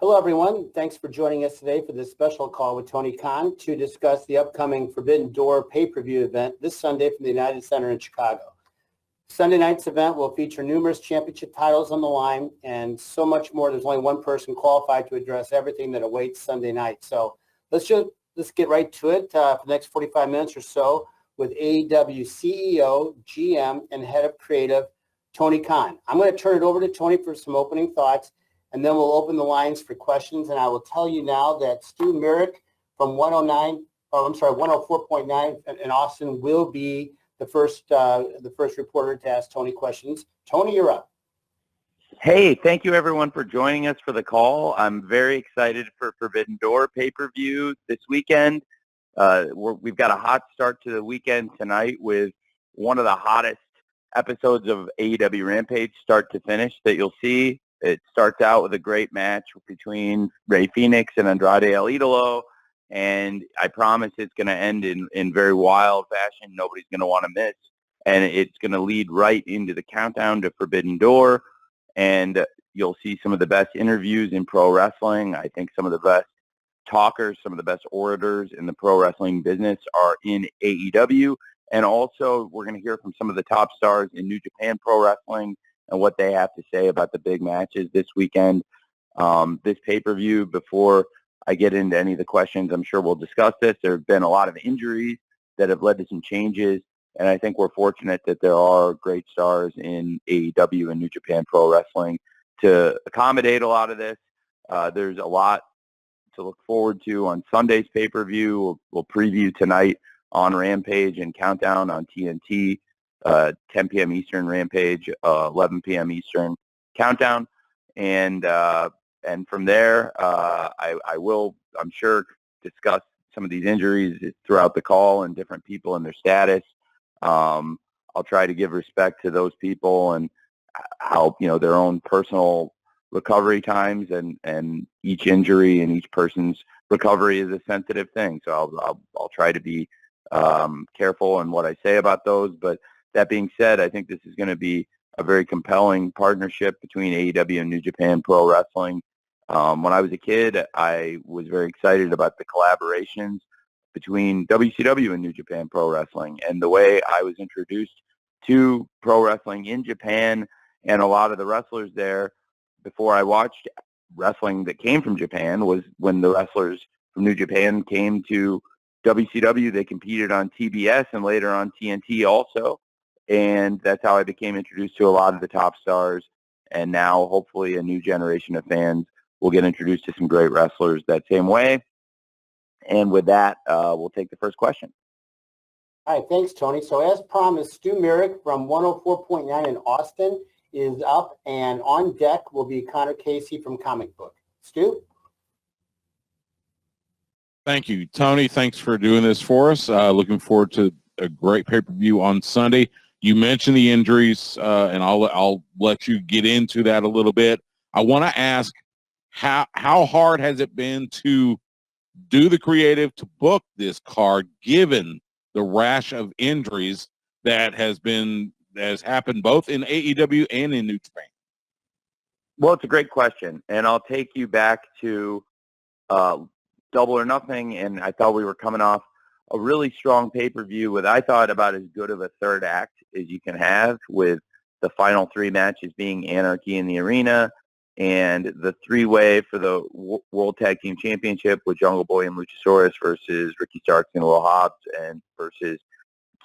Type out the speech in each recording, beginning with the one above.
Hello, everyone. Thanks for joining us today for this special call with Tony Khan to discuss the upcoming Forbidden Door pay-per-view event this Sunday from the United Center in Chicago. Sunday night's event will feature numerous championship titles on the line and so much more. There's only one person qualified to address everything that awaits Sunday night. So let's get right to it for the next 45 minutes or so with AEW CEO, GM, and Head of Creative, Tony Khan. I'm going to turn it over to Tony for some opening thoughts, and then we'll open the lines for questions. And I will tell you now that Stu Merrick from 104.9 in Austin will be the first reporter to ask Tony questions. Tony, you're up. Hey, thank you everyone for joining us for the call. I'm very excited for Forbidden Door pay-per-view this weekend. We've got a hot start to the weekend tonight with one of the hottest episodes of AEW Rampage start to finish that you'll see. It starts out with a great match between Rey Fenix and Andrade El Idolo, and I promise it's going to end in very wild fashion. Nobody's going to want to miss, and it's going to lead right into the countdown to Forbidden Door, and you'll see some of the best interviews in pro wrestling. I think some of the best talkers, some of the best orators in the pro wrestling business are in AEW, and also we're going to hear from some of the top stars in New Japan Pro Wrestling and what they have to say about the big matches this weekend. This pay-per-view, before I get into any of the questions, I'm sure we'll discuss this. There have been a lot of injuries that have led to some changes, and I think we're fortunate that there are great stars in AEW and New Japan Pro Wrestling to accommodate a lot of this. There's a lot to look forward to on Sunday's pay-per-view. We'll preview tonight on Rampage and Countdown on TNT. 10 p.m. Eastern Rampage, 11 p.m. Eastern Countdown, and from there, I will, I'm sure, discuss some of these injuries throughout the call and different people and their status. I'll try to give respect to those people and how, their own personal recovery times and each injury and each person's recovery is a sensitive thing. So I'll try to be careful in what I say about those, but that being said, I think this is going to be a very compelling partnership between AEW and New Japan Pro Wrestling. When I was a kid, I was very excited about the collaborations between WCW and New Japan Pro Wrestling. And the way I was introduced to pro wrestling in Japan and a lot of the wrestlers there before I watched wrestling that came from Japan was when the wrestlers from New Japan came to WCW. They competed on TBS and later on TNT also. And that's how I became introduced to a lot of the top stars. And now, hopefully, a new generation of fans will get introduced to some great wrestlers that same way. And with that, we'll take the first question. All right, thanks, Tony. So as promised, Stu Merrick from 104.9 in Austin is up, and on deck will be Conor Casey from Comic Book. Stu? Thank you, Tony. Thanks for doing this for us. Looking forward to a great pay-per-view on Sunday. You mentioned the injuries, and I'll let you get into that a little bit. I want to ask, how hard has it been to do the creative to book this card, given the rash of injuries that has happened both in AEW and in New Japan? Well, it's a great question, and I'll take you back to Double or Nothing, and I thought we were coming off a really strong pay-per-view with, I thought, about as good of a third act as you can have, with the final three matches being Anarchy in the Arena and the three-way for the World Tag Team Championship with Jungle Boy and Luchasaurus versus Ricky Starks and Will Hobbs and versus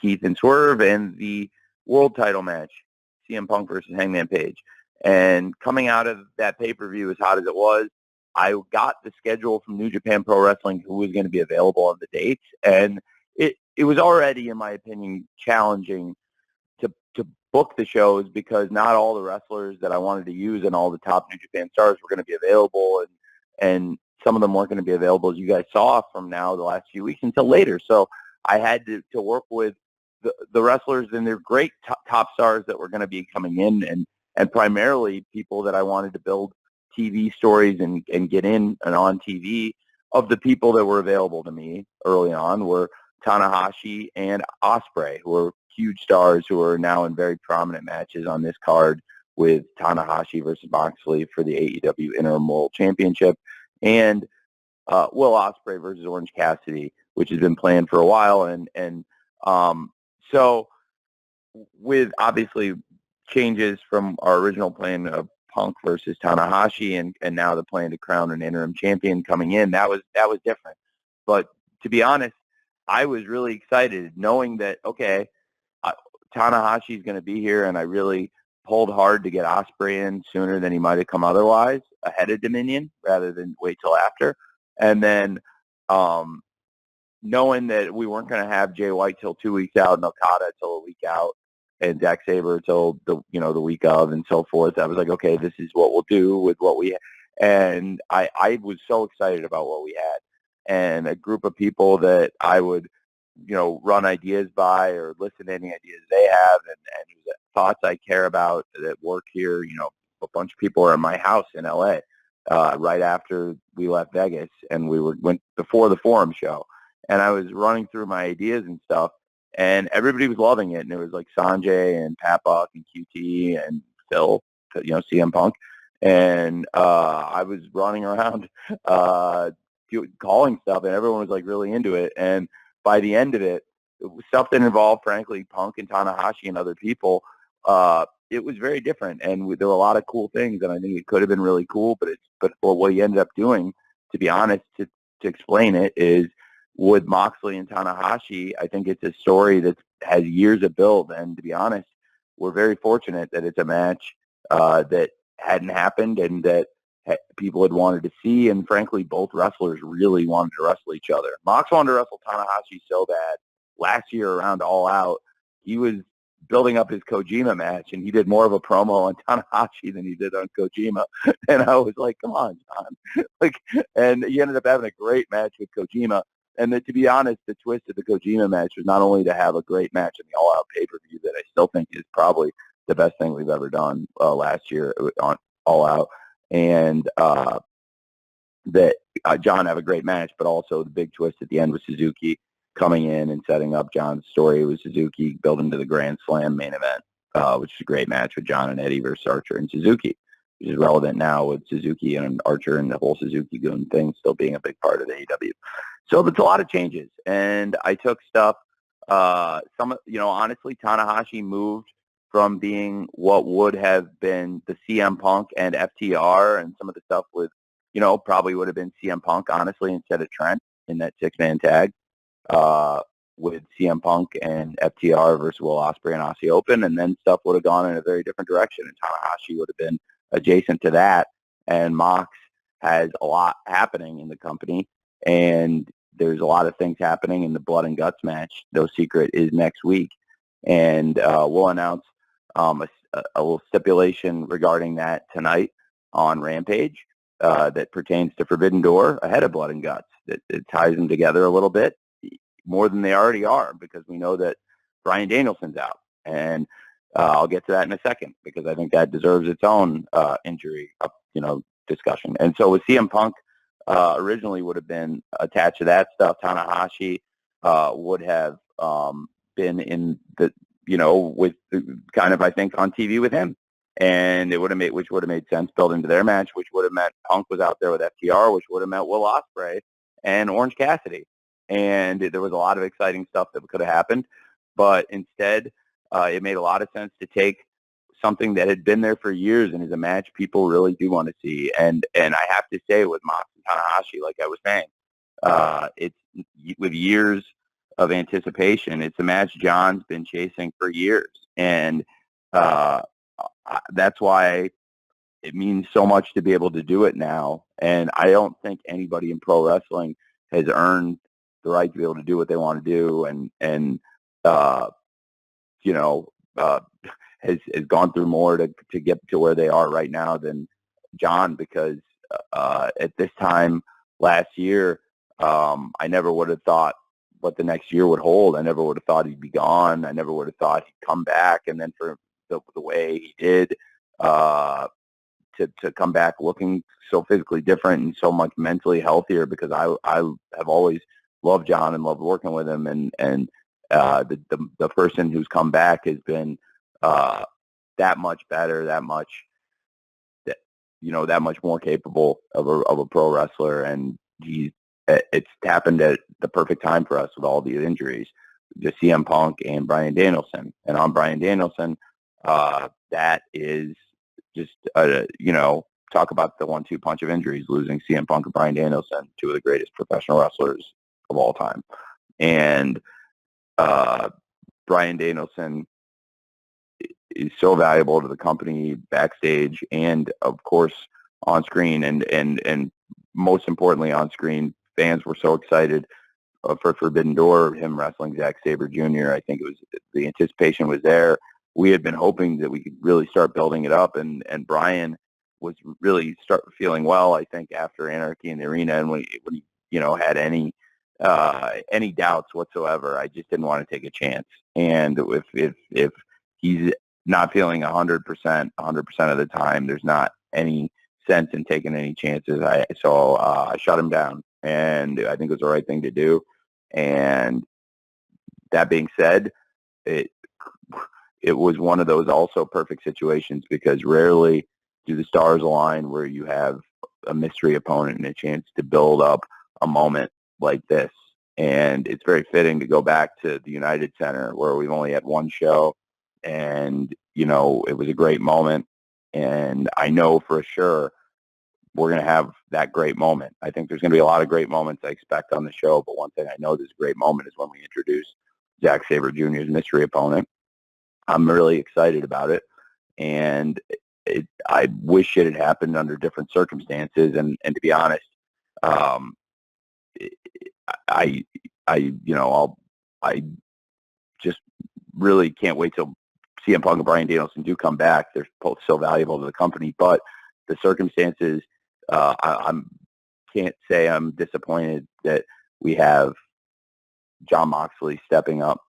Keith and Swerve, and the world title match, CM Punk versus Hangman Page. And coming out of that pay-per-view, as hot as it was, I got the schedule from New Japan Pro Wrestling, who was going to be available on the dates, and it was already, in my opinion, challenging to book the shows because not all the wrestlers that I wanted to use and all the top New Japan stars were going to be available, and some of them weren't going to be available, as you guys saw from now the last few weeks, until later. So I had to work with the wrestlers and their great top stars that were going to be coming in, and primarily people that I wanted to build TV stories and get in and on TV. Of the people that were available to me early on were Tanahashi and Osprey, who are huge stars who are now in very prominent matches on this card with Tanahashi versus Moxley for the AEW Interim World Championship, and Will Osprey versus Orange Cassidy, which has been planned for a while. So with obviously changes from our original plan of Punk versus Tanahashi and now the plan to crown an interim champion coming in, that was different. But to be honest, I was really excited knowing that, okay, Tanahashi's going to be here, and I really pulled hard to get Osprey in sooner than he might have come otherwise, ahead of Dominion rather than wait till after. And then knowing that we weren't going to have Jay White till 2 weeks out and Okada till a week out and Zack Saber till the week of and so forth, I was like, okay, this is what we'll do with what we and I was so excited about what we had, and a group of people that I would run ideas by or listen to any ideas they have and thoughts I care about that work here. A bunch of people are in my house in LA right after we left Vegas, and we went before the Forum show, and I was running through my ideas and stuff, and everybody was loving it. And it was like Sanjay and Pat Buck and QT and Phil, CM Punk. And I was running around calling stuff, and everyone was like really into it. And by the end of it, stuff that involved, frankly, Punk and Tanahashi and other people, it was very different. And there were a lot of cool things, and I think it could have been really cool. But what he ended up doing, to be honest, to explain it, is with Moxley and Tanahashi, I think it's a story that has years of build. And to be honest, we're very fortunate that it's a match that hadn't happened and that people had wanted to see. And frankly, both wrestlers really wanted to wrestle each other. Mox wanted to wrestle Tanahashi so bad. Last year around All Out, he was building up his Kojima match, and he did more of a promo on Tanahashi than he did on Kojima. And I was like, come on, John. And he ended up having a great match with Kojima. And to be honest, the twist of the Kojima match was not only to have a great match in the All Out pay-per-view that I still think is probably the best thing we've ever done last year on All Out, and that John have a great match, but also the big twist at the end was Suzuki coming in and setting up John's story with Suzuki building to the Grand Slam main event, which is a great match with John and Eddie versus Archer and Suzuki, which is relevant now with Suzuki and Archer and the whole Suzuki Goon thing still being a big part of the AEW. So it's a lot of changes, and I took stuff. Honestly, Tanahashi moved from being what would have been the CM Punk and FTR, and some of the stuff with, probably would have been CM Punk, honestly, instead of Trent in that 6-man tag with CM Punk and FTR versus Will Osprey and Aussie Open, and then stuff would have gone in a very different direction, and Tanahashi would have been adjacent to that, and Mox has a lot happening in the company, and there's a lot of things happening in the Blood and Guts match. No secret is next week, and we'll announce a little stipulation regarding that tonight on Rampage that pertains to Forbidden Door ahead of Blood and Guts. It ties them together a little bit more than they already are, because we know that Bryan Danielson's out, and I'll get to that in a second because I think that deserves its own injury discussion. And so with CM Punk, originally would have been attached to that stuff. Tanahashi would have been in the, with kind of, I think, on TV with him. And it would have made sense built into their match, which would have meant Punk was out there with FTR, which would have meant Will Ospreay and Orange Cassidy. And there was a lot of exciting stuff that could have happened. But instead, it made a lot of sense to take something that had been there for years and is a match people really do want to see. And I have to say, with Mox and Tanahashi, like I was saying, it's with years of anticipation. It's a match John's been chasing for years. And that's why it means so much to be able to do it now. And I don't think anybody in pro wrestling has earned the right to be able to do what they want to do, and has gone through more to get to where they are right now than John, because at this time last year, I never would have thought what the next year would hold. I never would have thought he'd be gone. I never would have thought he'd come back, and then for the way he did, to come back looking so physically different and so much mentally healthier, because I have always loved John and loved working with him, and the person who's come back has been that much better, that much more capable of a pro wrestler, and it's happened at the perfect time for us with all the injuries, just CM Punk and Bryan Danielson. And on Bryan Danielson, that is just talk about the 1-2 punch of injuries, losing CM Punk and Bryan Danielson, two of the greatest professional wrestlers of all time. And Bryan Danielson is so valuable to the company backstage and of course on screen, and most importantly on screen. Fans were so excited for Forbidden Door, him wrestling Zack Saber Jr. I think the anticipation was there. We had been hoping that we could really start building it up, and Bryan was really start feeling well, I think, after Anarchy in the Arena, and when he had any doubts whatsoever, I just didn't want to take a chance. And if he's not feeling 100% of the time, there's not any sense in taking any chances. So I shut him down, and I think it was the right thing to do. And that being said, it was one of those also perfect situations, because rarely do the stars align where you have a mystery opponent and a chance to build up a moment like this. And it's very fitting to go back to the United Center, where we've only had one show, and it was a great moment. And I know for sure we're going to have that great moment. I think there's going to be a lot of great moments I expect on the show, but one thing I know this great moment is when we introduce Zack Sabre Jr.'s mystery opponent. I'm really excited about it, and I wish it had happened under different circumstances. And to be honest, I just really can't wait till CM Punk and Bryan Danielson do come back. They're both so valuable to the company, but the circumstances, I can't say I'm disappointed that we have Jon Moxley stepping up,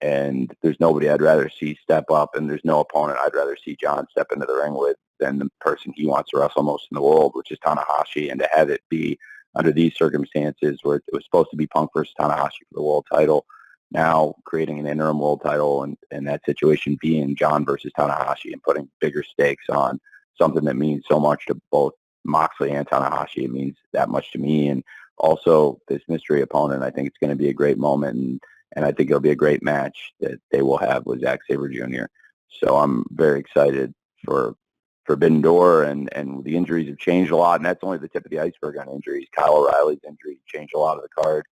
and there's nobody I'd rather see step up, and there's no opponent I'd rather see Jon step into the ring with than the person he wants to wrestle most in the world, which is Tanahashi. And to have it be under these circumstances, where it was supposed to be Punk versus Tanahashi for the world title, now creating an interim world title, and that situation being Jon versus Tanahashi, and putting bigger stakes on something that means so much to both Moxley and Tanahashi. It means that much to me. And also this mystery opponent, I think it's going to be a great moment, and I think it'll be a great match that they will have with Zack Sabre Jr. So I'm very excited for Forbidden Door, and the injuries have changed a lot, and that's only the tip of the iceberg on injuries. Kyle O'Reilly's injury changed a lot of the card.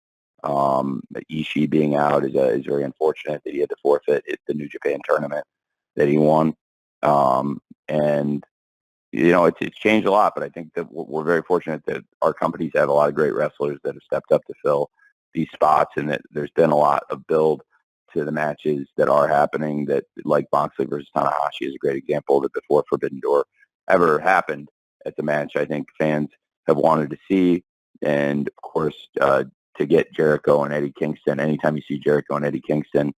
Ishii being out is very unfortunate that he had to forfeit the New Japan tournament that he won. And it's changed a lot, but I think that we're very fortunate that our companies have a lot of great wrestlers that have stepped up to fill these spots, and that there's been a lot of build to the matches that are happening, that like Moxley versus Tanahashi is a great example, that before Forbidden Door ever happened, at the match I think fans have wanted to see. And of course, to get Jericho and Eddie Kingston, anytime you see Jericho and Eddie Kingston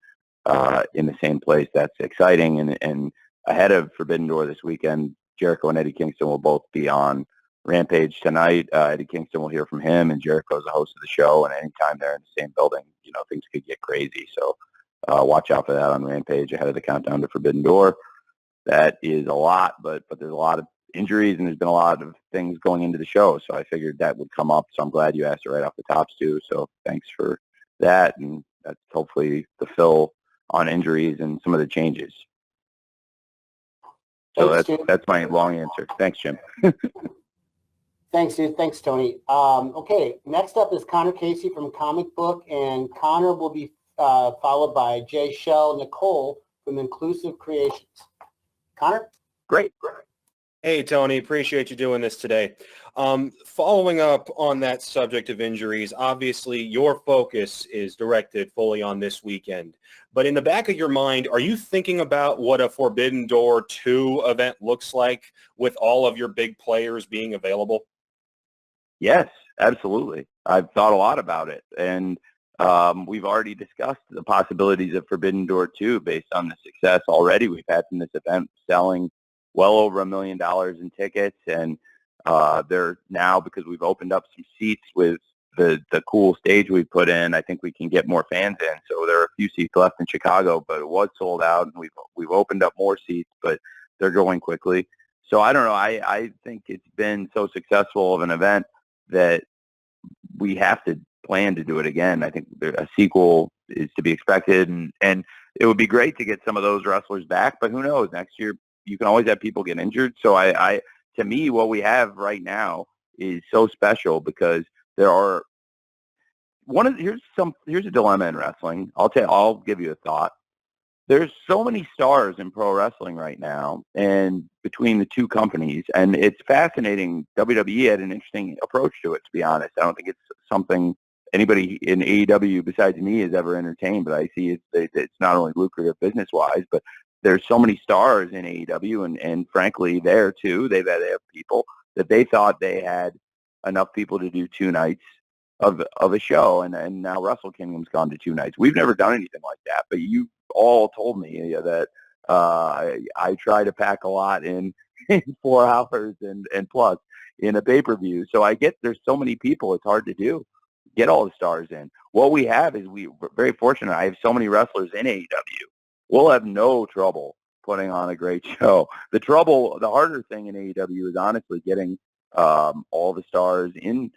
in the same place, that's exciting. And ahead of Forbidden Door this weekend, Jericho and Eddie Kingston will both be on Rampage tonight. Eddie Kingston will hear from him, and Jericho's the host of the show, and anytime they're in the same building, things could get crazy. So watch out for that on Rampage ahead of the countdown to Forbidden Door. That is a lot, but there's a lot of injuries, and there's been a lot of things going into the show, so I figured that would come up. So I'm glad you asked it right off the top, Stu. So thanks for that, and that's hopefully the fill on injuries and some of the changes. So that's my long answer. Thanks, Jim. Thanks, dude. Thanks, Tony. Okay, next up is Conor Casey from Comic Book, and Conor will be followed by Jay Shell Nicole from Inclusive Creations. Conor? Great. Hey, Tony. Appreciate you doing this today. Following up on that subject of injuries, obviously your focus is directed fully on this weekend. But in the back of your mind, are you thinking about what a Forbidden Door 2 event looks like with all of your big players being available? Yes, absolutely. I've thought a lot about it. And we've already discussed the possibilities of Forbidden Door 2 based on the success already we've had from this event, selling well over $1 million in tickets. And they're now, because we've opened up some seats with the cool stage we put in, I think we can get more fans in. So there are a few seats left in Chicago, but it was sold out, and we've opened up more seats. But They're going quickly. So I don't know. I think it's been so successful of an event that we have to plan to do it again. I think a sequel is to be expected, and it would be great to get some of those wrestlers back, but who knows? Next year, you can always have people get injured. So to me, what we have right now is so special because there are here's a dilemma in wrestling. I'll give you a thought. There's so many stars in pro wrestling right now, and between the two companies, and it's fascinating. WWE had an interesting approach to it, to be honest. I don't think it's something anybody in AEW besides me has ever entertained, but I see it's not only lucrative business-wise, but there's so many stars in AEW, and frankly, there too, they have people that they thought they had enough people to do 2 nights of a show, and now Wrestle Kingdom's gone to 2 nights. We've never done anything like that, but you all told me that I try to pack a lot in 4 hours and plus in a pay-per-view. So I get there's so many people, it's hard to do. Get all the stars in. What we have is we're very fortunate. I have so many wrestlers in AEW. We'll have no trouble putting on a great show. The harder thing in AEW is honestly getting all the stars in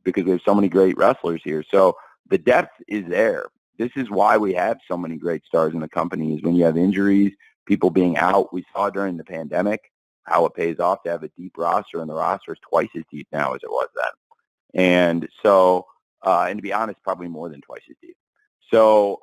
because there's so many great wrestlers here. So the depth is there. This is why we have so many great stars in the company is when you have injuries, people being out. We saw during the pandemic how it pays off to have a deep roster, and the roster is twice as deep now as it was then. And so, and to be honest, probably more than twice as deep. So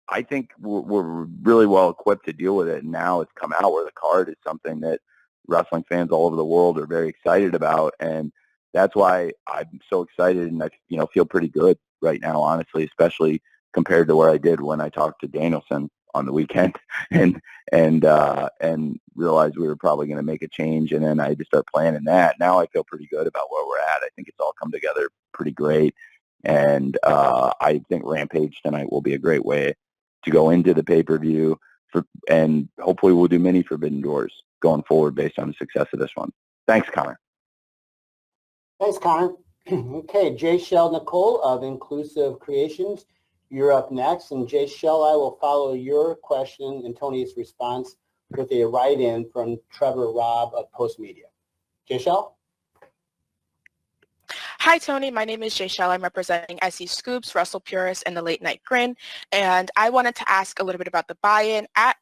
I think we're really well equipped to deal with it. And now it's come out where the card is something that wrestling fans all over the world are very excited about. And that's why I'm so excited, and I feel pretty good right now, honestly, especially compared to where I did when I talked to Danielson on the weekend and realized we were probably going to make a change, and then I had to start planning that. Now I feel pretty good about where we're at. I think it's all come together pretty great, and I think Rampage tonight will be a great way to go into the pay-per-view, and hopefully we'll do many Forbidden Doors going forward based on the success of this one. Thanks, Connor. Thanks, Connor. Okay, Jay Shell Nicole of Inclusive Creations, you're up next. And Jay Shell, I will follow your question and Tony's response with a write-in from Trevor Robb of Post Media. Jay Shell? Hi, Tony. My name is Jay Shell. I'm representing SE Scoops, Russell Purist, and the Late Night Grin. And I wanted to ask a little bit about the buy-in. At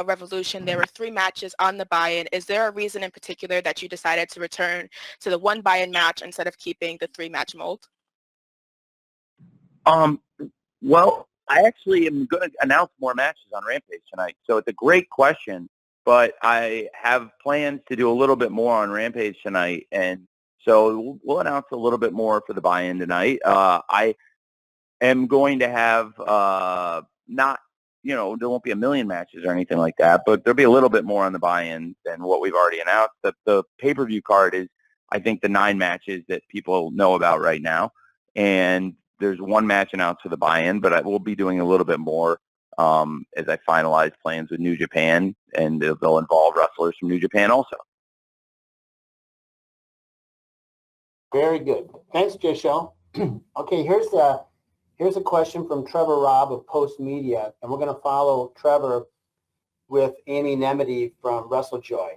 Revolution, there were 3 matches on the buy-in. Is there a reason in particular that you decided to return to the 1 buy-in match instead of keeping the 3-match mold? Well, I actually am going to announce more matches on Rampage tonight. So it's a great question, but I have plans to do a little bit more on Rampage tonight. And so we'll announce a little bit more for the buy-in tonight. I am going to have there won't be a million matches or anything like that, but there'll be a little bit more on the buy-in than what we've already announced. The pay-per-view card is, I think, the 9 matches that people know about right now. And there's 1 match announced for the buy-in, but I will be doing a little bit more as I finalize plans with New Japan, and they'll involve wrestlers from New Japan also. Very good. Thanks, Jay Shell. Okay, here's a question from Trevor Robb of Post Media, and we're going to follow Trevor with Amy Nemedy from WrestleJoy.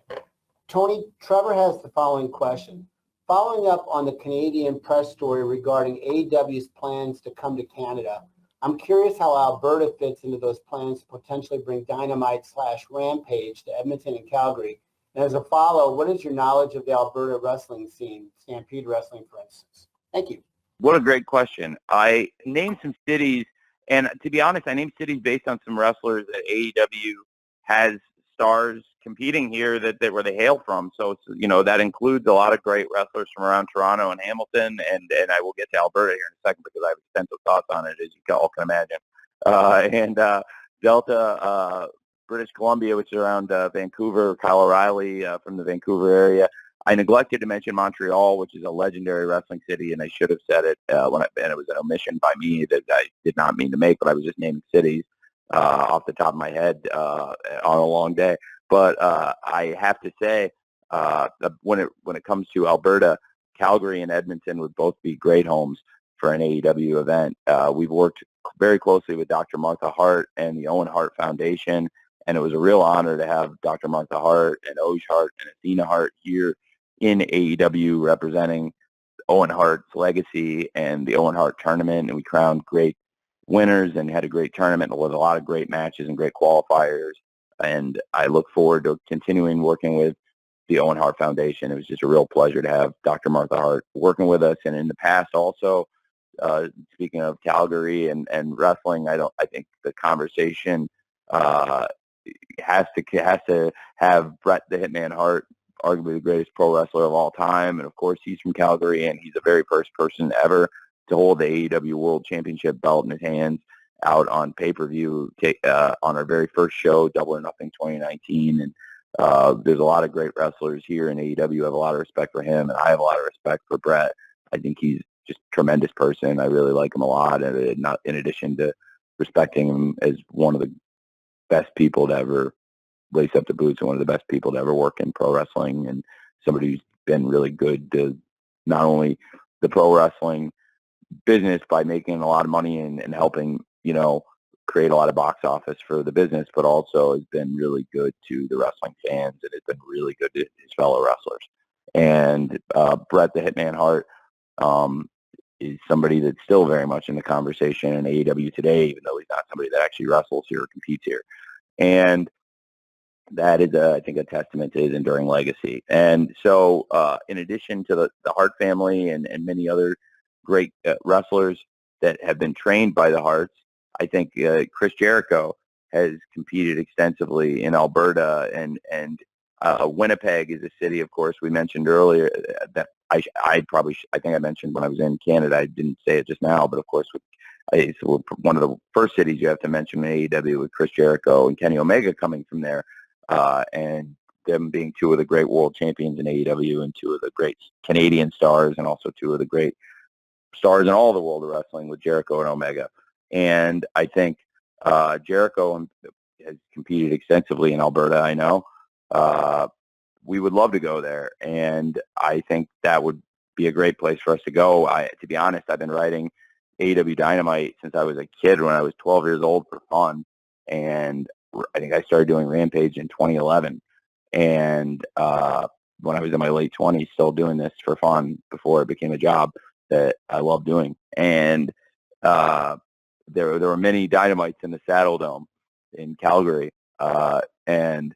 Tony, Trevor has the following question. Following up on the Canadian press story regarding AEW's plans to come to Canada, I'm curious how Alberta fits into those plans to potentially bring Dynamite/Rampage to Edmonton and Calgary. And as a follow, what is your knowledge of the Alberta wrestling scene, Stampede Wrestling, for instance? Thank you. What a great question. I named some cities, and to be honest, I named cities based on some wrestlers that AEW has stars competing here where they hail from. So, that includes a lot of great wrestlers from around Toronto and Hamilton, and I will get to Alberta here in a second because I have extensive thoughts on it, as you all can imagine. And Delta, British Columbia, which is around Vancouver, Kyle O'Reilly from the Vancouver area. I neglected to mention Montreal, which is a legendary wrestling city, and I should have said it and it was an omission by me that I did not mean to make, but I was just naming cities off the top of my head on a long day. But I have to say, when it comes to Alberta, Calgary and Edmonton would both be great homes for an AEW event. We've worked very closely with Dr. Martha Hart and the Owen Hart Foundation. And it was a real honor to have Dr. Martha Hart and Oj Hart and Athena Hart here in AEW representing Owen Hart's legacy and the Owen Hart tournament. And we crowned great winners and had a great tournament with a lot of great matches and great qualifiers. And I look forward to continuing working with the Owen Hart Foundation. It was just a real pleasure to have Dr. Martha Hart working with us. And in the past also, speaking of Calgary and wrestling, I think the conversation has to have Bret the Hitman Hart, arguably the greatest pro wrestler of all time. And of course, he's from Calgary, and he's the very first person ever to hold the AEW World Championship belt in his hands out on pay-per-view on our very first show, Double or Nothing 2019. And there's a lot of great wrestlers here in AEW. I have a lot of respect for him, and I have a lot of respect for Bret. I think he's just a tremendous person. I really like him a lot, and not in addition to respecting him as one of the best people to ever lace up the boots and one of the best people to ever work in pro wrestling, and somebody who's been really good to not only the pro wrestling business by making a lot of money and helping, create a lot of box office for the business, but also has been really good to the wrestling fans, and has been really good to his fellow wrestlers. And Bret the Hitman Hart is somebody that's still very much in the conversation in AEW today, even though he's not somebody that actually wrestles here or competes here. And that is, I think, a testament to his enduring legacy. And so in addition to the Hart family and many other great wrestlers that have been trained by the Harts, I think Chris Jericho has competed extensively in Alberta, and Winnipeg is a city, of course, we mentioned earlier that I think I mentioned when I was in Canada. I didn't say it just now, but of course, so one of the first cities you have to mention in AEW with Chris Jericho and Kenny Omega coming from there, and them being two of the great world champions in AEW and two of the great Canadian stars, and also two of the great stars in all the world of wrestling with Jericho and Omega. And I think Jericho has competed extensively in Alberta, I know. We would love to go there, and I think that would be a great place for us to go. To be honest, I've been writing AEW Dynamite since I was a kid, when I was 12 years old, for fun, and I think I started doing Rampage in 2011, and when I was in my late 20s, still doing this for fun before it became a job that I love doing. And there were many Dynamites in the Saddle Dome in Calgary, and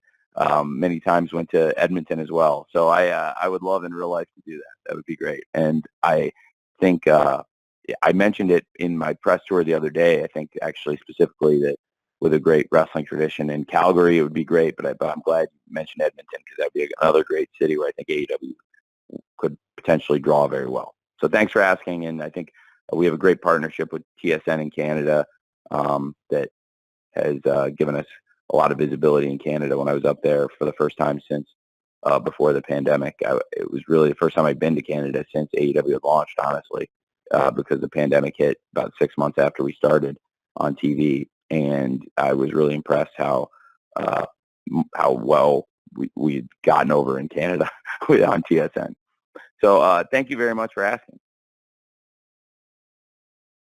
many times went to Edmonton as well. So I would love in real life to do that. That would be great. And I think I mentioned it in my press tour the other day. I think actually specifically that with a great wrestling tradition in Calgary, it would be great. But I'm glad you mentioned Edmonton, because that'd be another great city where I think AEW could potentially draw very well. So thanks for asking. And I think we have a great partnership with TSN in Canada that has given us a lot of visibility in Canada. When I was up there for the first time since before the pandemic, it was really the first time I'd been to Canada since AEW had launched, honestly, because the pandemic hit about 6 months after we started on TV. And I was really impressed how well we'd gotten over in Canada on TSN. So thank you very much for asking.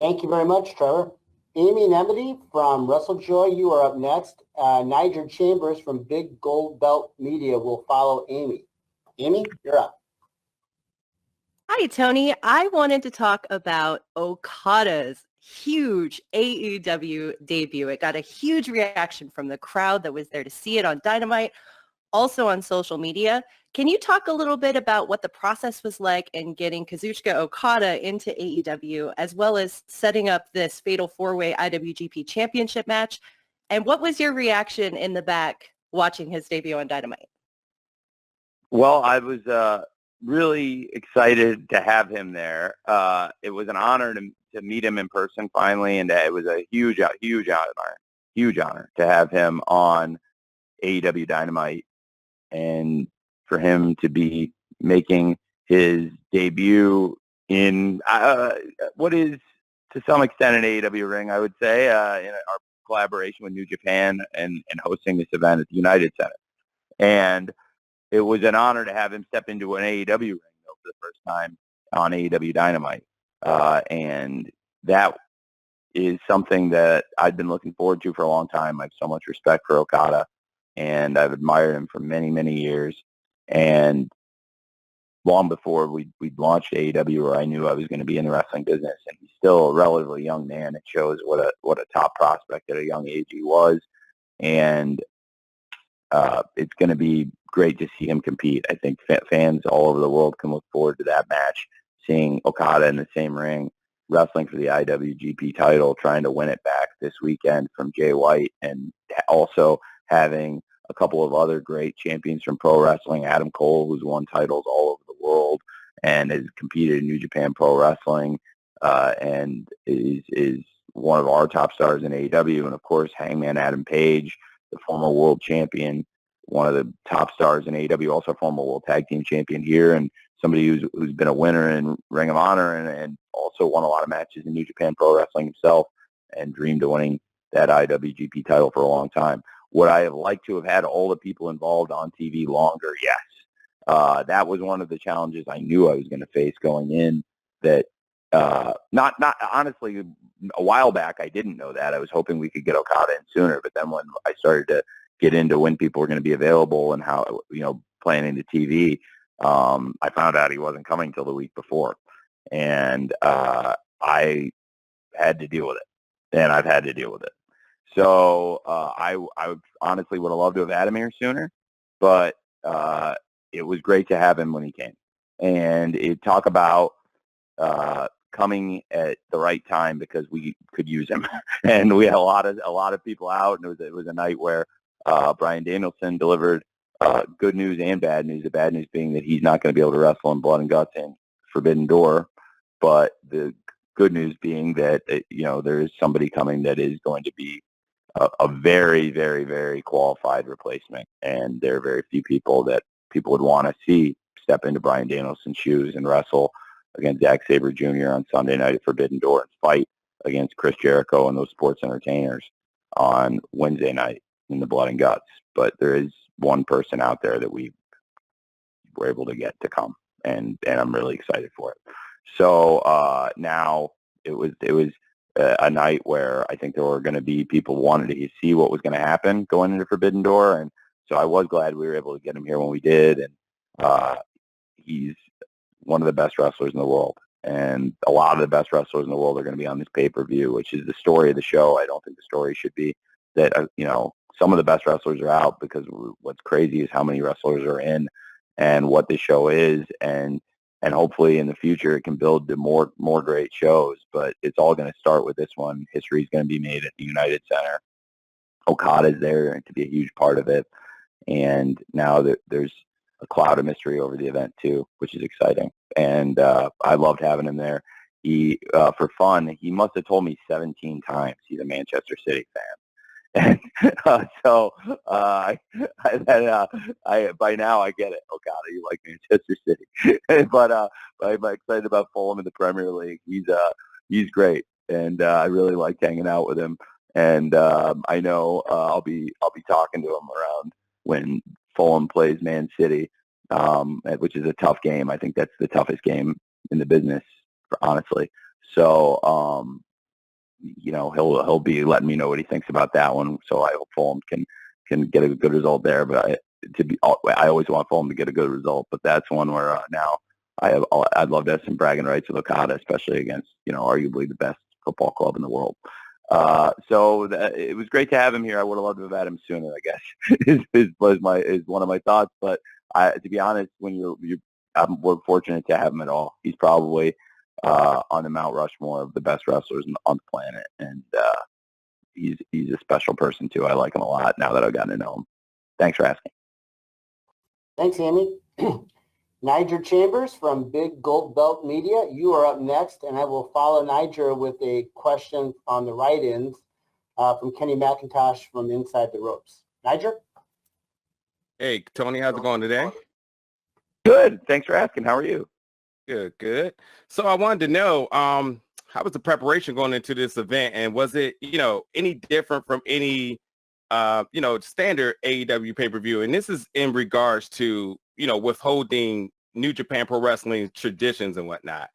Thank you very much, Trevor. Amy Nemedy from WrestleJoy, you are up next. Niger Chambers from Big Gold Belt Media will follow Amy. Amy, you're up. Hi, Tony. I wanted to talk about Okada's huge AEW debut. It got a huge reaction from the crowd that was there to see it on Dynamite, also on social media. Can you talk a little bit about what the process was like in getting Kazuchika Okada into AEW, as well as setting up this Fatal 4-Way IWGP Championship match? And what was your reaction in the back watching his debut on Dynamite? Well, I was really excited to have him there. It was an honor to meet him in person finally, and it was a huge honor to have him on AEW Dynamite, and for him to be making his debut in what is to some extent an AEW ring, I would say, in our collaboration with New Japan and hosting this event at the United Center. And it was an honor to have him step into an AEW ring, though, for the first time on AEW Dynamite. And that is something that I've been looking forward to for a long time. I have so much respect for Okada, and I've admired him for many, many years. And long before we launched AEW, where I knew I was going to be in the wrestling business, and he's still a relatively young man. It shows what a top prospect at a young age he was, and it's going to be great to see him compete. I think fans all over the world can look forward to that match, seeing Okada in the same ring, wrestling for the IWGP title, trying to win it back this weekend from Jay White, and also having a couple of other great champions from pro wrestling, Adam Cole, who's won titles all over the world and has competed in New Japan Pro Wrestling, and is one of our top stars in AEW, and of course Hangman Adam Page, the former world champion, one of the top stars in AEW, also former world tag team champion here, and somebody who's been a winner in Ring of Honor and also won a lot of matches in New Japan Pro Wrestling himself and dreamed of winning that IWGP title for a long time. Would I have liked to have had all the people involved on TV longer? Yes. That was one of the challenges I knew I was going to face going in. That not honestly, a while back I didn't know that. I was hoping we could get Okada in sooner, but then when I started to get into when people were going to be available and how, planning the TV, I found out he wasn't coming till the week before, and I had to deal with it, and I've had to deal with it. So I honestly would have loved to have had him here sooner, but it was great to have him when he came. And talk about coming at the right time, because we could use him, and we had a lot of people out, and it was a night where Bryan Danielson delivered good news and bad news. The bad news being that he's not going to be able to wrestle in Blood and Guts and Forbidden Door, but the good news being that there is somebody coming that is going to be a very, very, very qualified replacement, and there are very few people that people would want to see step into Bryan Danielson's shoes and wrestle against Zack Saber Jr. on Sunday night at Forbidden Door and fight against Chris Jericho and those sports entertainers on Wednesday night in the Blood and Guts. But there is one person out there that we were able to get to come, and I'm really excited for it. So now it was a night where I think there were going to be people who wanted to see what was going to happen going into Forbidden Door, and so I was glad we were able to get him here when we did, and he's one of the best wrestlers in the world, and a lot of the best wrestlers in the world are going to be on this pay-per-view, which is the story of the show. I don't think the story should be that, some of the best wrestlers are out, because what's crazy is how many wrestlers are in and what this show is, and hopefully in the future it can build to more great shows, but it's all going to start with this one. History is going to be made at the United Center. Okada is there to be a huge part of it, and now there's a cloud of mystery over the event too, which is exciting, and I loved having him there. He, for fun, he must have told me 17 times he's a Manchester City fan. And so I by now I get it. Okada, you like Manchester City, but I'm excited about Fulham in the Premier League. He's great, and I really like hanging out with him. And I know I'll be talking to him around when Fulham plays Man City, which is a tough game. I think that's the toughest game in the business, honestly. So. He'll be letting me know what he thinks about that one. So I hope Fulham can get a good result there. But I always want Fulham to get a good result. But that's one where now I'd love to have some bragging rights with Okada, especially against arguably the best football club in the world. So it was great to have him here. I would have loved to have had him sooner, I guess, is one of my thoughts. But to be honest, we're fortunate to have him at all. He's probably on the Mount Rushmore of the best wrestlers on the planet, and he's a special person too. I like him a lot now that I've gotten to know him. Thanks for asking. Thanks, Andy. Niger Chambers from Big Gold Belt Media, you are up next, and I will follow Niger with a question on the write-ins from Kenny McIntosh from Inside the Ropes. Niger? Hey, Tony, how's it going today? Good. Thanks for asking. How are you? Good. So I wanted to know, how was the preparation going into this event, and was it, any different from any, standard AEW pay-per-view? And this is in regards to, withholding New Japan Pro Wrestling traditions and whatnot.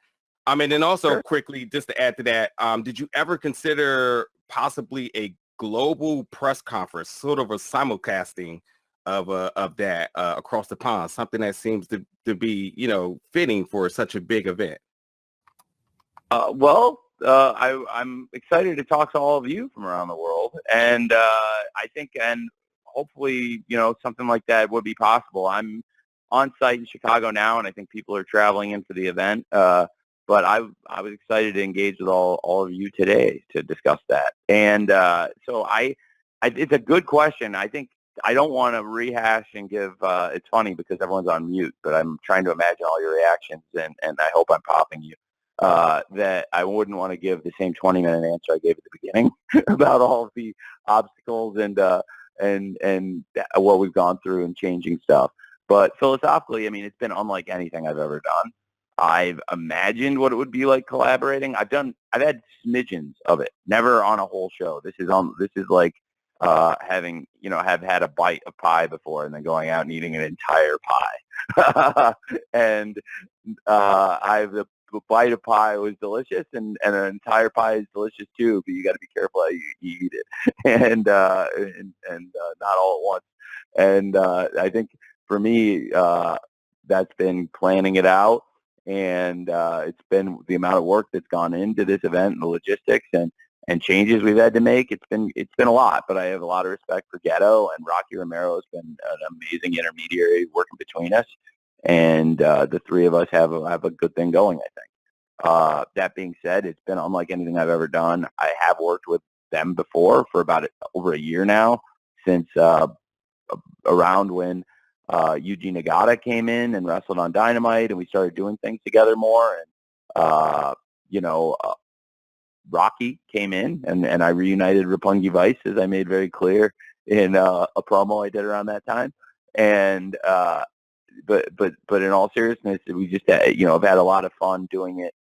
And then also Sure. quickly, just to add to that, did you ever consider possibly a global press conference, sort of a simulcasting of that across the pond, something that seems to be, fitting for such a big event? I'm excited to talk to all of you from around the world, and I think, and hopefully, something like that would be possible. I'm on site in Chicago now, and I think people are traveling in for the event. But I was excited to engage with all of you today to discuss that. And so it's a good question. I think I don't want to rehash and give. It's funny because everyone's on mute, but I'm trying to imagine all your reactions, and I hope I'm popping you. That I wouldn't want to give the same 20-minute answer I gave at the beginning about all of the obstacles and what we've gone through and changing stuff. But philosophically, I mean, it's been unlike anything I've ever done. I've imagined what it would be like collaborating. I've had smidgens of it, never on a whole show. This is like having, have had a bite of pie before and then going out and eating an entire pie. And the bite of pie was delicious, and an entire pie is delicious too. But you got to be careful how you eat it, and not all at once. And I think for me, that's been planning it out, and it's been the amount of work that's gone into this event and the logistics and changes we've had to make. It's been a lot, but I have a lot of respect for Ghetto, and Rocky Romero has been an amazing intermediary working between us. And the three of us have a good thing going, I think. That being said, it's been unlike anything I've ever done. I have worked with them before for about over a year now, since around when Yuji Nagata came in and wrestled on Dynamite, and we started doing things together more. And Rocky came in, and I reunited Roppongi Vice, as I made very clear in a promo I did around that time. And but in all seriousness, we just have had a lot of fun doing it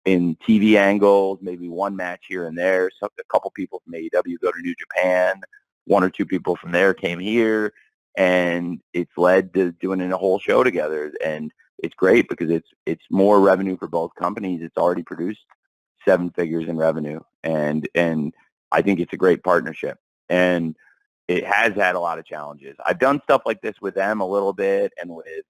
in TV angles, maybe one match here and there. So a couple people from AEW go to New Japan, one or two people from there came here, and it's led to doing a whole show together. And it's great because it's more revenue for both companies. It's already produced 7 figures in revenue, and I think it's a great partnership. And it has had a lot of challenges. I've done stuff like this with them a little bit, and with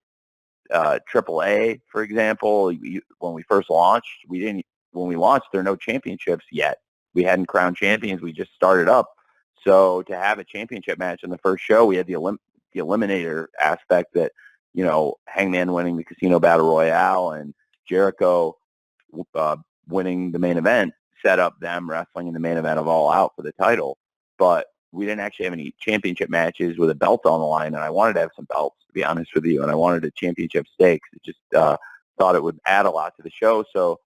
AAA, for example. When we first launched, when we launched, there are no championships yet. We hadn't crowned champions. We just started up. So to have a championship match in the first show, we had the eliminator aspect that, Hangman winning the Casino Battle Royale and Jericho winning the main event set up them wrestling in the main event of All Out for the title. But we didn't actually have any championship matches with a belt on the line, and I wanted to have some belts, to be honest with you, and I wanted a championship stakes. It just thought it would add a lot to the show, so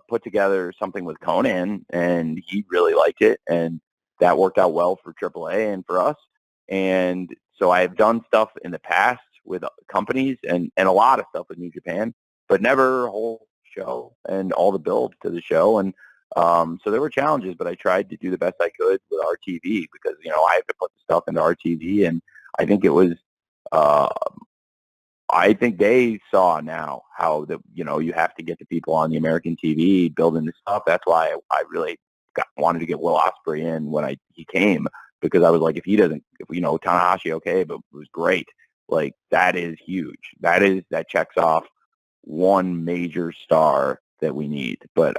put together something with Conan, and he really liked it, and that worked out well for AAA and for us. And so I have done stuff in the past with companies and a lot of stuff with New Japan, but never a whole show and all the build to the show. And so there were challenges, but I tried to do the best I could with RTV because, I have to put the stuff into RTV. And I think it was, I think they saw now how you have to get the people on the American TV building the stuff. That's why I really wanted to get Will Osprey in when he came, because I was like, if Tanahashi, okay, but it was great. Like, that is huge. That checks off one major star that we need, but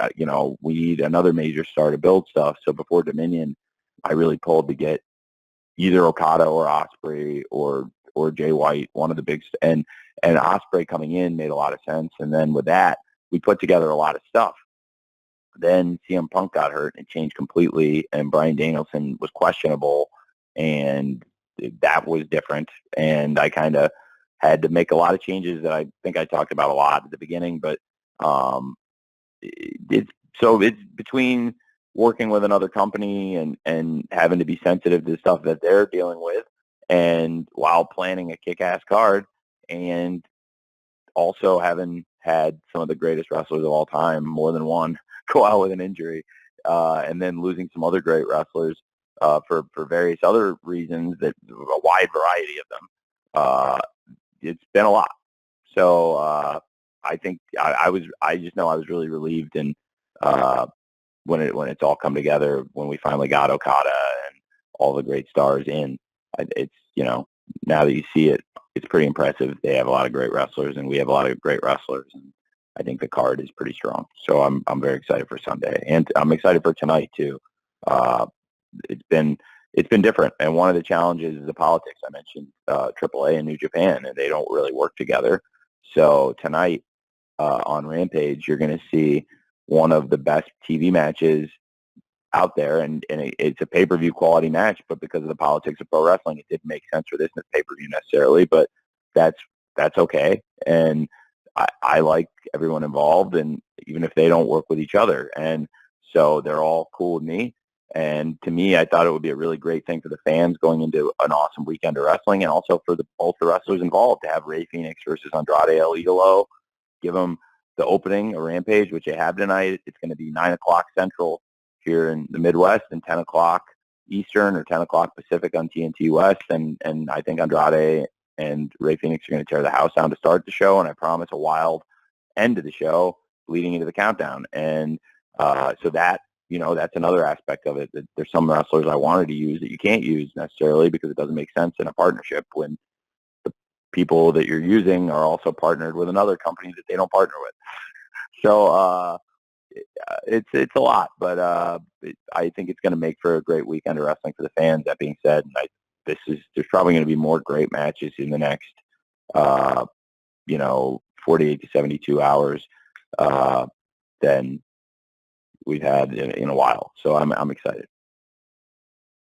we need another major star to build stuff. So before Dominion, I really pulled to get either Okada or Osprey or Jay White, one of the big, and Osprey coming in made a lot of sense. And then with that, we put together a lot of stuff. Then CM Punk got hurt and it changed completely, and Bryan Danielson was questionable, and that was different. And I kind of had to make a lot of changes that I think I talked about a lot at the beginning, but it's between working with another company and having to be sensitive to stuff that they're dealing with, and while planning a kick-ass card, and also having had some of the greatest wrestlers of all time, more than one, go out with an injury, and then losing some other great wrestlers for various other reasons, that a wide variety of them. It's been a lot. So I think I just know I was really relieved and when it's all come together, when we finally got Okada and all the great stars in. It's, now that you see it, it's pretty impressive. They have a lot of great wrestlers, and we have a lot of great wrestlers, and I think the card is pretty strong. So I'm very excited for Sunday, and I'm excited for tonight too. It's been different, and one of the challenges is the politics. I mentioned AAA and New Japan, and they don't really work together. So tonight on Rampage, you're going to see one of the best TV matches out there, and it's a pay-per-view quality match, but because of the politics of pro wrestling, it didn't make sense for this pay-per-view necessarily, but that's okay. And I like everyone involved, and even if they don't work with each other, and so they're all cool with me. And to me, I thought it would be a really great thing for the fans going into an awesome weekend of wrestling, and also for both the wrestlers involved to have Rey Fenix versus Andrade El Idolo, give them the opening, a Rampage, which they have tonight. It's going to be 9 o'clock Central here in the Midwest and 10 o'clock Eastern or 10 o'clock Pacific on TNT West. And I think Andrade and Rey Fenix are going to tear the house down to start the show. And I promise a wild end to the show leading into the countdown. And so that, that's another aspect of it. That there's some wrestlers I wanted to use that you can't use necessarily because it doesn't make sense in a partnership when the people that you're using are also partnered with another company that they don't partner with. So, it's a lot, but I think it's going to make for a great weekend of wrestling for the fans. That being said, there's probably going to be more great matches in the next 48 to 72 hours than we've had in a while. So I'm excited.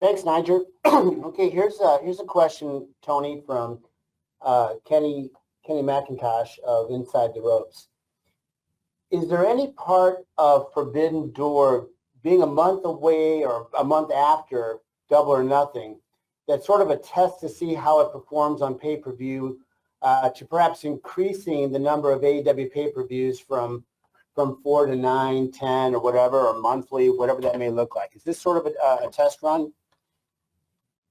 Thanks, Nigel. Okay, here's a question, Tony, from Kenny McIntosh of Inside the Ropes. Is there any part of Forbidden Door being a month away or a month after Double or Nothing that's sort of a test to see how it performs on pay-per-view, to perhaps increasing the number of AEW pay-per-views from 4 to 9, 10, or whatever, or monthly, whatever that may look like? Is this sort of a test run?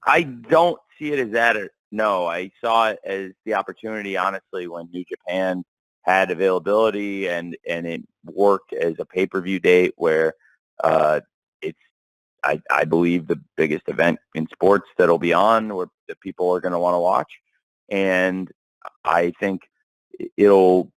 I don't see it as that. No, I saw it as the opportunity, honestly, when New Japan had availability and it worked as a pay-per-view date where it's, I believe, the biggest event in sports that'll be on where the people are going to want to watch. And I think it'll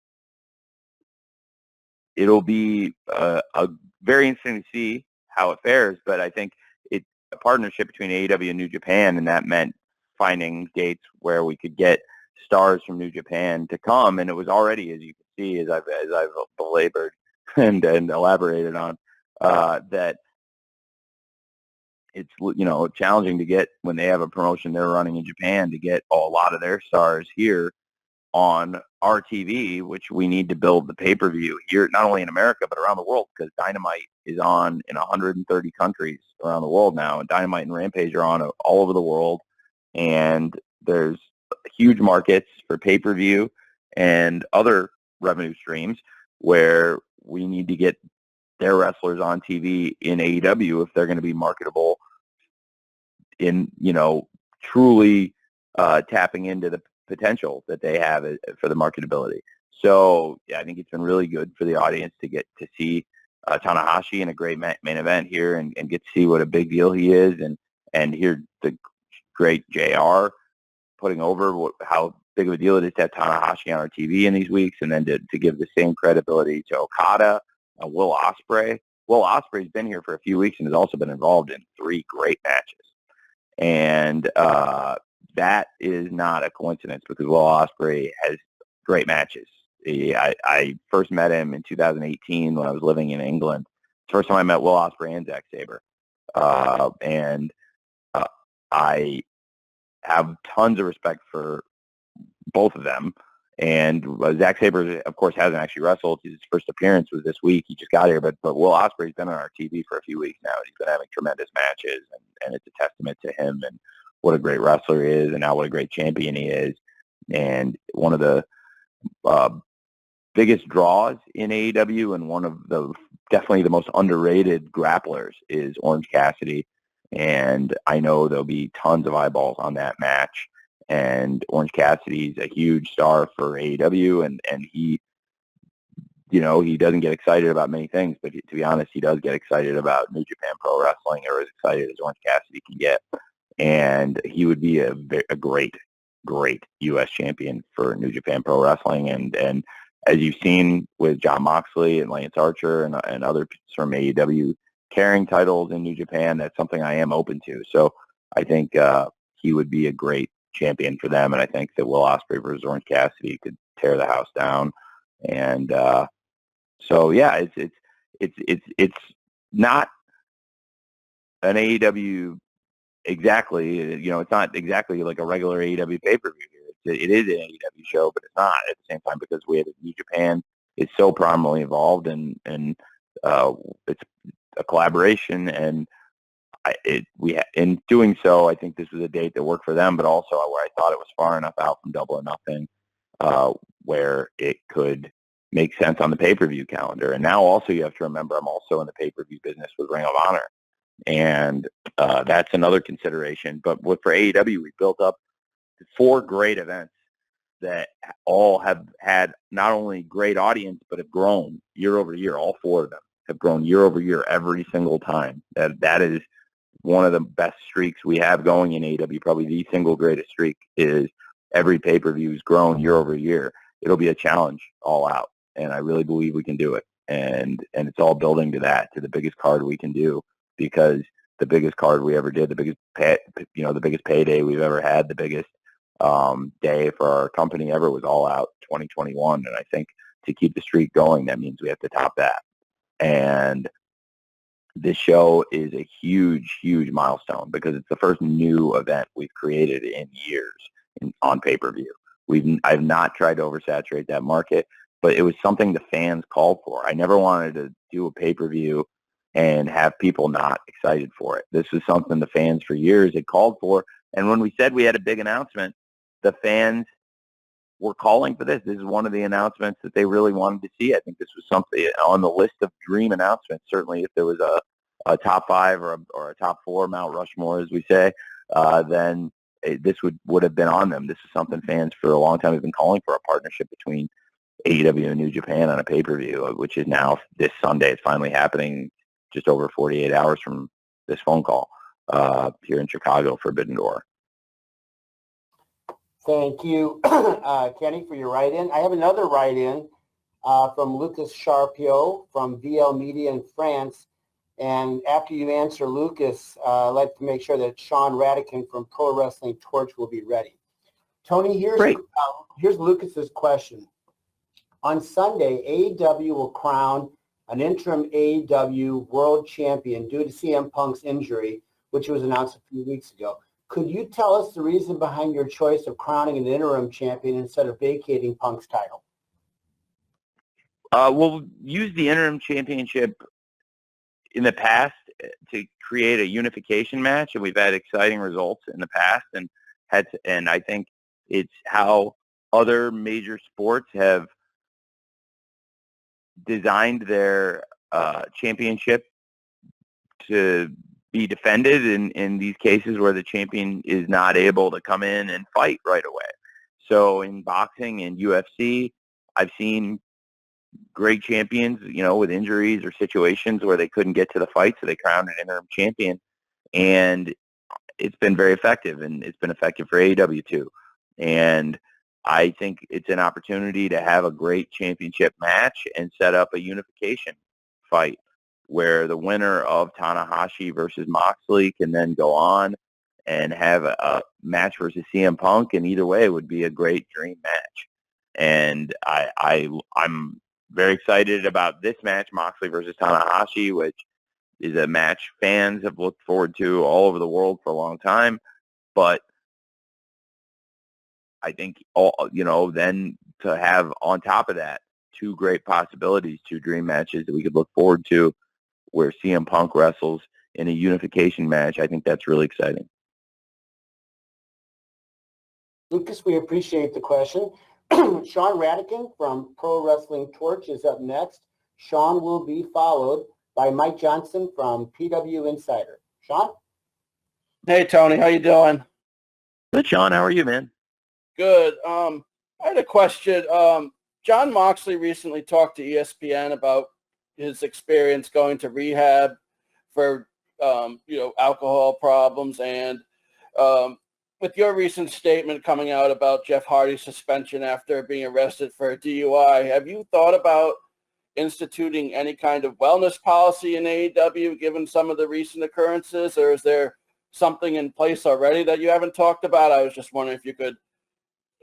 be a very interesting to see how it fares, but I think it's a partnership between AEW and New Japan, and that meant finding dates where we could get stars from New Japan to come, and it was already, as you can see, as I've belabored and elaborated on, that it's challenging to get when they have a promotion they're running in Japan to get a lot of their stars here on our TV, which we need to build the pay-per-view here, not only in America but around the world, because Dynamite is on in 130 countries around the world now, and Dynamite and Rampage are on all over the world, and there's huge markets for pay-per-view and other revenue streams where we need to get their wrestlers on TV in AEW if they're going to be marketable in, truly tapping into the potential that they have for the marketability. So, yeah, I think it's been really good for the audience to get to see Tanahashi in a great main event here and get to see what a big deal he is and hear the great JR putting over how big of a deal it is to have Tanahashi on our TV in these weeks, and then to give the same credibility to Okada, Will Osprey. Will Osprey's been here for a few weeks and has also been involved in 3 great matches. And that is not a coincidence because Will Osprey has great matches. I first met him in 2018 when I was living in England. It's the first time I met Will Osprey and Zack Saber. And I have tons of respect for both of them. And Zack Saber, of course, hasn't actually wrestled. His first appearance was this week. He just got here. But Will Osprey's been on our TV for a few weeks now. He's been having tremendous matches, and it's a testament to him and what a great wrestler he is and now what a great champion he is. And one of the biggest draws in AEW and one of the definitely the most underrated grapplers is Orange Cassidy. And I know there'll be tons of eyeballs on that match. And Orange Cassidy's a huge star for AEW, and he he doesn't get excited about many things, but to be honest, he does get excited about New Japan Pro Wrestling, or as excited as Orange Cassidy can get. And he would be a great U.S. champion for New Japan Pro Wrestling. And as you've seen with Jon Moxley and Lance Archer and others from AEW carrying titles in New Japan, that's something I am open to. So I think he would be a great champion for them, and I think that Will Osprey versus Orange Cassidy could tear the house down. And so yeah, it's not an AEW exactly. It's not exactly like a regular AEW pay-per-view here. It is an AEW show, but it's not at the same time, because we have New Japan is so prominently involved, and it's a collaboration, and in doing so, I think this was a date that worked for them, but also where I thought it was far enough out from Double or Nothing where it could make sense on the pay-per-view calendar. And now also you have to remember, I'm also in the pay-per-view business with Ring of Honor, and that's another consideration. But for AEW, we built up 4 great events that all have had not only great audience, but have grown year over year. All 4 of them have grown year over year every single time. That is one of the best streaks we have going in AEW. Probably the single greatest streak is every pay-per-view has grown year over year. It'll be a challenge all out, and I really believe we can do it. And it's all building to that, to the biggest card we can do, because the biggest card we ever did, the biggest payday we've ever had, the biggest day for our company ever was All Out 2021. And I think to keep the streak going, that means we have to top that. And this show is a huge, huge milestone, because it's the first new event we've created in years on pay-per-view. I've not tried to oversaturate that market, but it was something the fans called for. I never wanted to do a pay-per-view and have people not excited for it. This was something the fans for years had called for. And when we said we had a big announcement, the fans were calling for this. This is one of the announcements that they really wanted to see. I think this was something on the list of dream announcements. Certainly if there was a top 5 or a top 4 Mount Rushmore, as we say, then this would have been on them. This is something fans for a long time have been calling for, a partnership between AEW and New Japan on a pay-per-view, which is now this Sunday. It's finally happening just over 48 hours from this phone call here in Chicago, Forbidden Door. Thank you, Kenny, for your write-in. I have another write-in from Lucas Charpiot from VL Media in France. And after you answer Lucas, I'd like to make sure that Sean Radican from Pro Wrestling Torch will be ready. Tony, here's Lucas's question. On Sunday, AEW will crown an interim AEW World Champion due to CM Punk's injury, which was announced a few weeks ago. Could you tell us the reason behind your choice of crowning an interim champion instead of vacating Punk's title? We'll use the interim championship in the past to create a unification match, and we've had exciting results in the past, and I think it's how other major sports have designed their championship to be defended in these cases where the champion is not able to come in and fight right away. So in boxing and UFC, I've seen great champions, with injuries or situations where they couldn't get to the fight, so they crowned an interim champion, and it's been very effective, and it's been effective for AEW too. And I think it's an opportunity to have a great championship match and set up a unification fight where the winner of Tanahashi versus Moxley can then go on and have a match versus CM Punk, and either way would be a great dream match. And I'm very excited about this match, Moxley versus Tanahashi, which is a match fans have looked forward to all over the world for a long time. But I think, then to have on top of that 2 great possibilities, 2 dream matches that we could look forward to where CM Punk wrestles in a unification match, I think that's really exciting. Lucas, we appreciate the question. Sean Radican from Pro Wrestling Torch is up next. Sean will be followed by Mike Johnson from PW Insider. Sean? Hey, Tony. How you doing? Good, Sean. How are you, man? Good. I had a question. John Moxley recently talked to ESPN about his experience going to rehab for, alcohol problems. And with your recent statement coming out about Jeff Hardy's suspension after being arrested for a DUI, have you thought about instituting any kind of wellness policy in AEW given some of the recent occurrences, or is there something in place already that you haven't talked about? I was just wondering if you could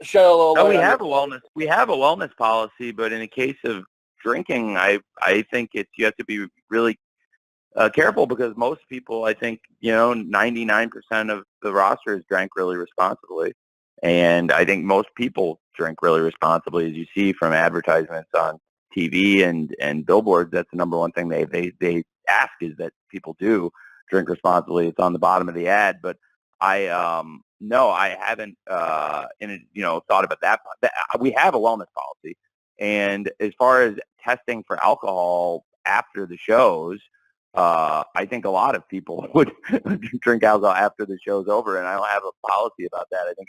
shed a little light. No, we have a wellness policy, but in the case of drinking, I think you have to be really careful, because most people, I think, 99% of the roster has drank really responsibly. And I think most people drink really responsibly, as you see from advertisements on TV and billboards. That's the number one thing they ask, is that people do drink responsibly. It's on the bottom of the ad. But no, I haven't thought about that. We have a wellness policy. And as far as testing for alcohol after the shows, I think a lot of people would drink alcohol after the show's over, and I don't have a policy about that. I think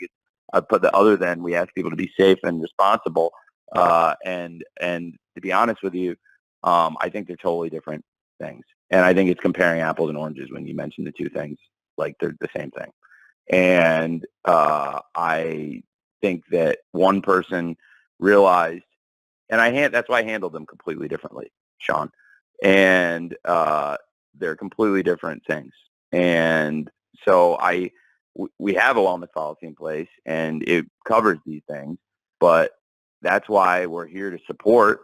other than we ask people to be safe and responsible, and to be honest with you, I think they're totally different things, and I think it's comparing apples and oranges when you mention the two things like they're the same thing. And I think that one person realized, and that's why I handled them completely differently, Sean. And they're completely different things. And so we have a wellness policy in place, and it covers these things. But that's why we're here to support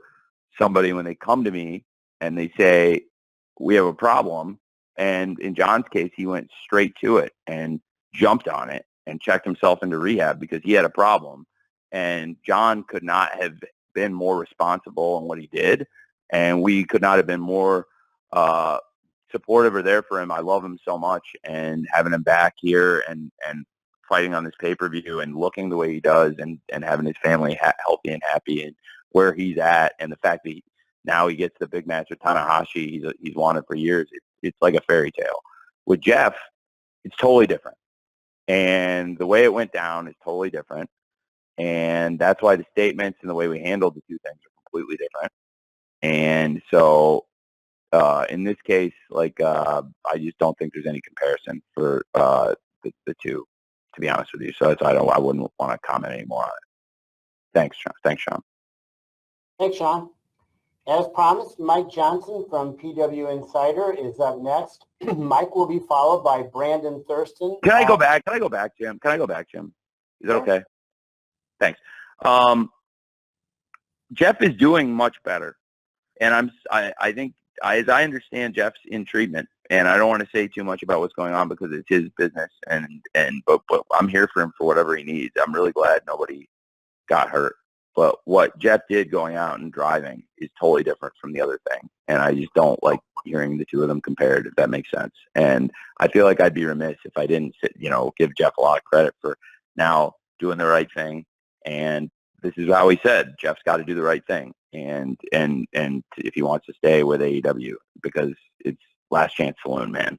somebody when they come to me and they say, we have a problem. And in John's case, he went straight to it and jumped on it and checked himself into rehab because he had a problem. And John could not have been more responsible in what he did. And we could not have been more supportive or there for him. I love him so much, and having him back here and fighting on this pay-per-view and looking the way he does, and having his family healthy and happy and where he's at, and the fact that now he gets the big match with Tanahashi he's wanted for years. It's like a fairy tale. With Jeff, it's totally different. And the way it went down is totally different. And that's why the statements and the way we handled the two things are completely different. And so in this case, I just don't think there's any comparison for the two, to be honest with you. So I wouldn't want to comment anymore on it. Thanks, Sean. Thanks, Sean. As promised, Mike Johnson from PW Insider is up next. Mike will be followed by Brandon Thurston. Can I go back, Jim? Is that okay? Thanks. Jeff is doing much better. And I think, as I understand, Jeff's in treatment, and I don't want to say too much about what's going on because it's his business, but I'm here for him for whatever he needs. I'm really glad nobody got hurt. But what Jeff did going out and driving is totally different from the other thing, and I just don't like hearing the two of them compared, if that makes sense. And I feel like I'd be remiss if I didn't give Jeff a lot of credit for now doing the right thing. And this is how he said, Jeff's got to do the right thing. And if he wants to stay with AEW, because it's last chance saloon, man.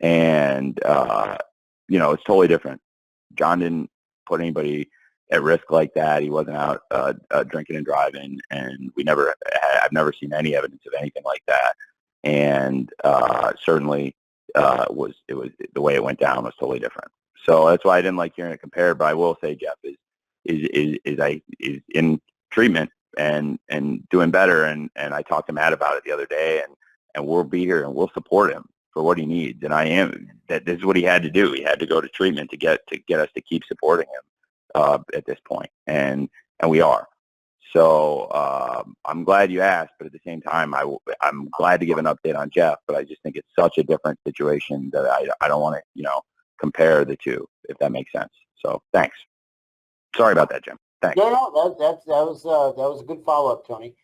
And, it's totally different. John didn't put anybody at risk like that. He wasn't out drinking and driving, and I've never seen any evidence of anything like that. And certainly it was the way it went down was totally different. So that's why I didn't like hearing it compared. But I will say Jeff is in treatment and doing better. And I talked to Matt about it the other day, and we'll be here and we'll support him for what he needs. And this is what he had to do. He had to go to treatment to get us to keep supporting him at this point. And we are. So I'm glad you asked, but at the same time, I'm glad to give an update on Jeff, but I just think it's such a different situation that I don't want to, compare the two, if that makes sense. So thanks. Sorry about that, Jim. Thanks. No, that was a good follow-up, Tony.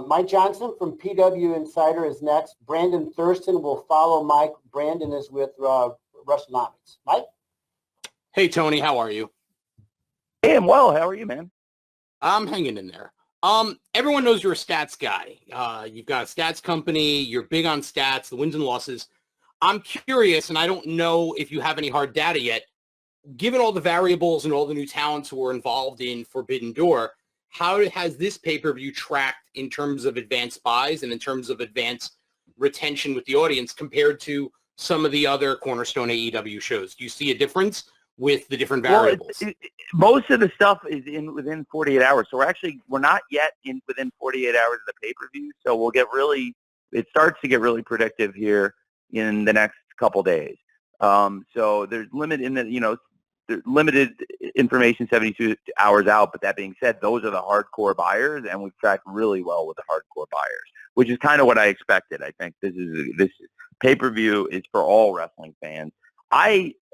Mike Johnson from PW Insider is next. Brandon Thurston will follow Mike. Brandon is with WrestleNomics. Mike? Hey, Tony, how are you? Hey, I'm well. How are you, man? I'm hanging in there. Everyone knows you're a stats guy. You've got a stats company. You're big on stats, the wins and losses. I'm curious, and I don't know if you have any hard data yet, given all the variables and all the new talents who are involved in Forbidden Door, how has this pay-per-view tracked in terms of advanced buys and in terms of advanced retention with the audience compared to some of the other Cornerstone AEW shows? Do you see a difference with the different variables? Well, most of the stuff is within 48 hours. So we're not yet within 48 hours of the pay-per-view. So it starts to get really predictive here in the next couple days. So there's there's limited information 72 hours out. But that being said, those are the hardcore buyers, and we've tracked really well with the hardcore buyers, which is kind of what I expected. I think this pay-per-view is for all wrestling fans.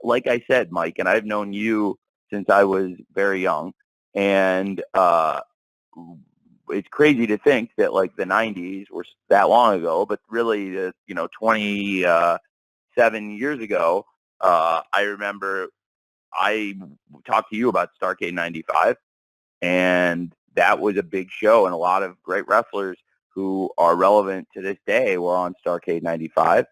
Like I said, Mike, and I've known you since I was very young, and it's crazy to think that like the 90s were that long ago, but really, 27 years ago, I remember I talked to you about Starrcade 95, and that was a big show, and a lot of great wrestlers who are relevant to this day were on Starrcade 95.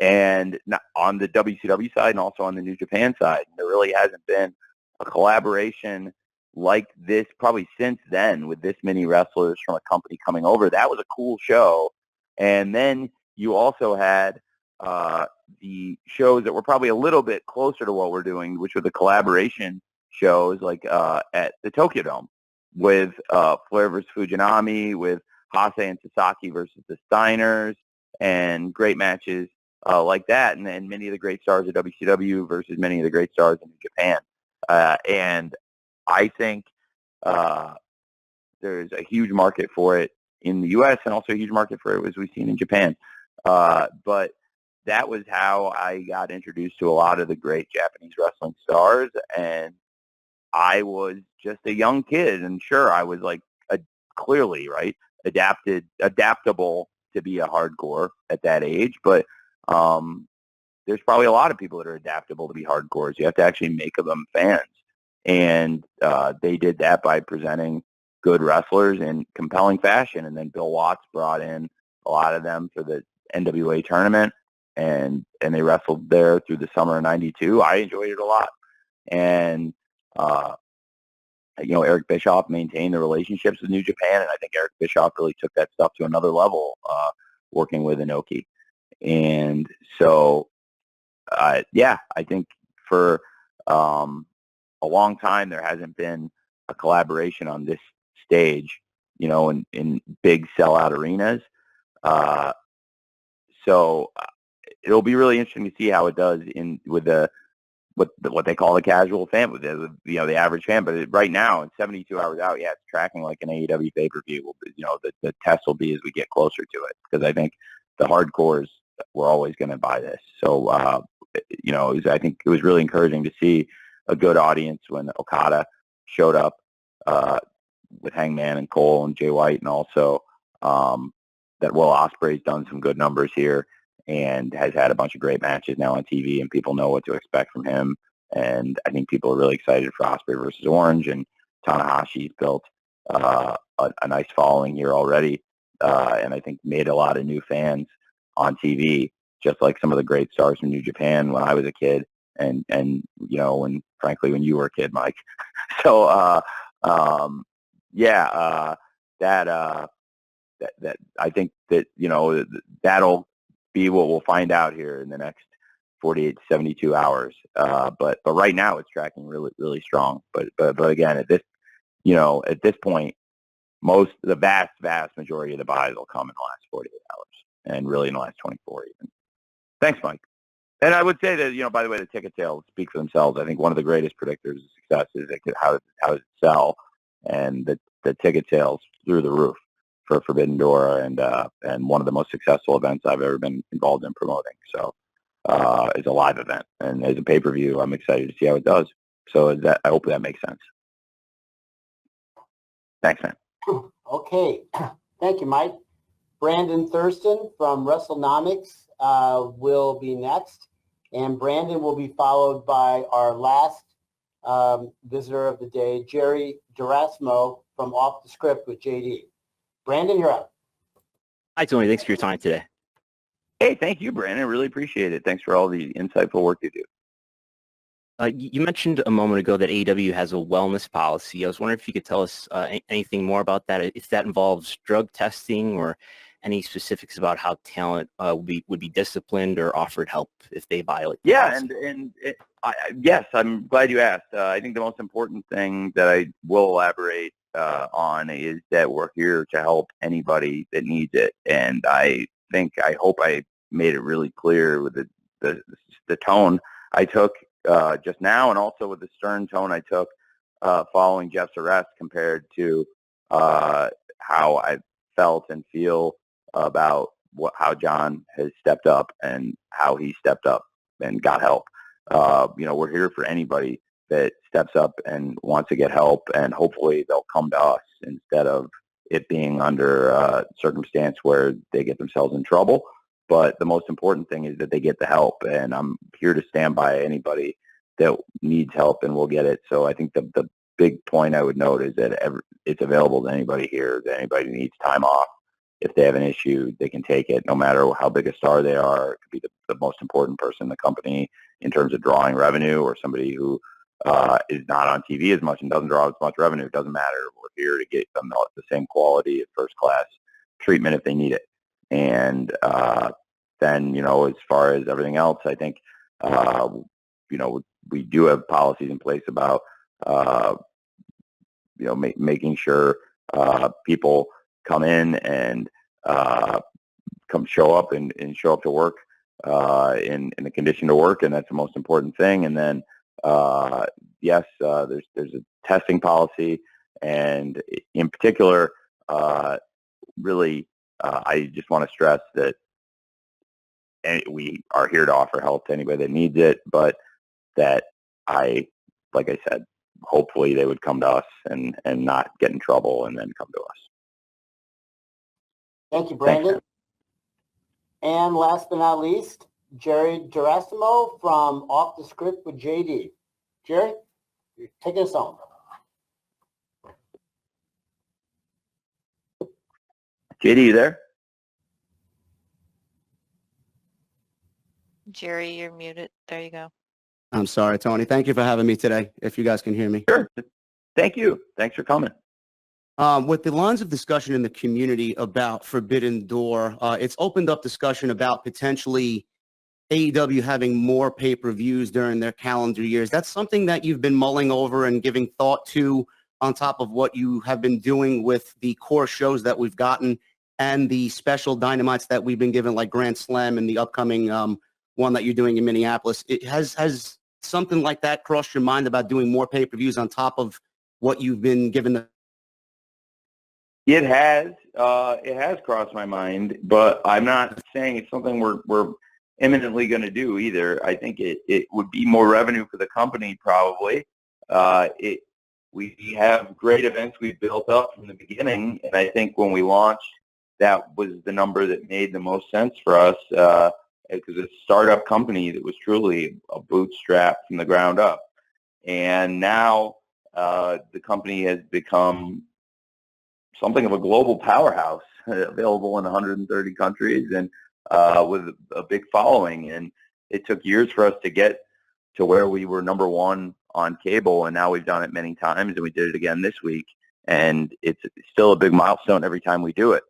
And on the WCW side and also on the New Japan side, there really hasn't been a collaboration like this probably since then with this many wrestlers from a company coming over. That was a cool show. And then you also had the shows that were probably a little bit closer to what we're doing, which were the collaboration shows like at the Tokyo Dome with Flair versus Fujinami, with Hase and Sasaki versus the Steiners, and great matches like that, and many of the great stars of WCW versus many of the great stars in Japan. And I think there's a huge market for it in the U.S. and also a huge market for it, as we've seen in Japan. But that was how I got introduced to a lot of the great Japanese wrestling stars, and I was just a young kid, and sure, I was like clearly, right, adaptable to be a hardcore at that age, but there's probably a lot of people that are adaptable to be hardcores. You have to actually make them fans. And they did that by presenting good wrestlers in compelling fashion. And then Bill Watts brought in a lot of them for the NWA tournament, and they wrestled there through the summer of '92. I enjoyed it a lot. And, Eric Bischoff maintained the relationships with New Japan, and I think Eric Bischoff really took that stuff to another level working with Inoki. And so, I think for a long time there hasn't been a collaboration on this stage, in big sellout arenas. So it'll be really interesting to see how it does with what they call the casual fan, with the average fan. But right now, in 72 hours out, it's tracking like an AEW pay-per-view. The test will be as we get closer to it, because I think the hardcores were always going to buy this. So, I think it was really encouraging to see a good audience when Okada showed up with Hangman and Cole and Jay White, and also that Will Osprey's done some good numbers here and has had a bunch of great matches now on TV, and people know what to expect from him. And I think people are really excited for Osprey versus Orange, and Tanahashi's built a nice following here already, and I think made a lot of new fans on TV, just like some of the great stars from New Japan when I was a kid, and when you were a kid, Mike. So that I think that that'll be what we'll find out here in the next 48 to 72 hours. But right now it's tracking really, really strong. But again, at this point, the vast majority of the buys will come in the last 48 hours, and really in the last 24 even. Thanks, Mike. And I would say that, by the way, the ticket sales speak for themselves. I think one of the greatest predictors of success is how does it sell, and the ticket sales through the roof for Forbidden Door, and one of the most successful events I've ever been involved in promoting. So it's a live event, and as a pay-per-view, I'm excited to see how it does. So I hope that makes sense. Thanks, man. Okay. Thank you, Mike. Brandon Thurston from WrestleNomics will be next, and Brandon will be followed by our last visitor of the day, Jerry Durasmo from Off the Script with JD. Brandon, you're up. Hi, Tony. Thanks for your time today. Hey, thank you, Brandon. I really appreciate it. Thanks for all the insightful work you do. You mentioned a moment ago that AEW has a wellness policy. I was wondering if you could tell us anything more about that, if that involves drug testing or any specifics about how talent would be disciplined or offered help if they violate the Yeah, policy. yes, I'm glad you asked. I think the most important thing that I will elaborate on is that we're here to help anybody that needs it, and I hope I made it really clear with the tone I took just now, and also with the stern tone I took following Jeff's arrest, compared to how I felt and feel about how John has stepped up and how he stepped up and got help. We're here for anybody that steps up and wants to get help, and hopefully they'll come to us instead of it being under a circumstance where they get themselves in trouble. But the most important thing is that they get the help, and I'm here to stand by anybody that needs help, and we'll get it. So I think the big point I would note is that it's available to anybody here, that anybody needs time off. If they have an issue, they can take it, no matter how big a star they are. It could be the most important person in the company in terms of drawing revenue, or somebody who is not on TV as much and doesn't draw as much revenue. It doesn't matter. We're here to get them the same quality of first-class treatment if they need it. And then, as far as everything else, I think, we do have policies in place about, making sure people come in and come show up and show up to work in the condition to work, and that's the most important thing. And then, yes, there's a testing policy, and in particular, really, I just want to stress that we are here to offer help to anybody that needs it, but that like I said, hopefully they would come to us and not get in trouble and then come to us. Thank you, Brandon. Thanks. And last but not least, Jerry Gerasimo from Off the Script with JD. Jerry, you're taking us home. JD, you there? Jerry, you're muted. There you go. I'm sorry, Tony. Thank you for having me today, if you guys can hear me. Sure. Thank you. Thanks for coming. With the lines of discussion in the community about Forbidden Door, it's opened up discussion about potentially AEW having more pay-per-views during their calendar years. That's something that you've been mulling over and giving thought to, on top of what you have been doing with the core shows that we've gotten and the special dynamites that we've been given, like Grand Slam and the upcoming one that you're doing in Minneapolis. It has something like that crossed your mind about doing more pay-per-views on top of what you've been given? It has crossed my mind, but I'm not saying it's something we're imminently going to do either. I think it would be more revenue for the company, probably. We have great events we've built up from the beginning, and I think when we launched, that was the number that made the most sense for us, because it's a startup company that was truly a bootstrap from the ground up. And now the company has become something of a global powerhouse, available in 130 countries and with a big following. And it took years for us to get to where we were number one on cable, and now we've done it many times, and we did it again this week. And it's still a big milestone every time we do it.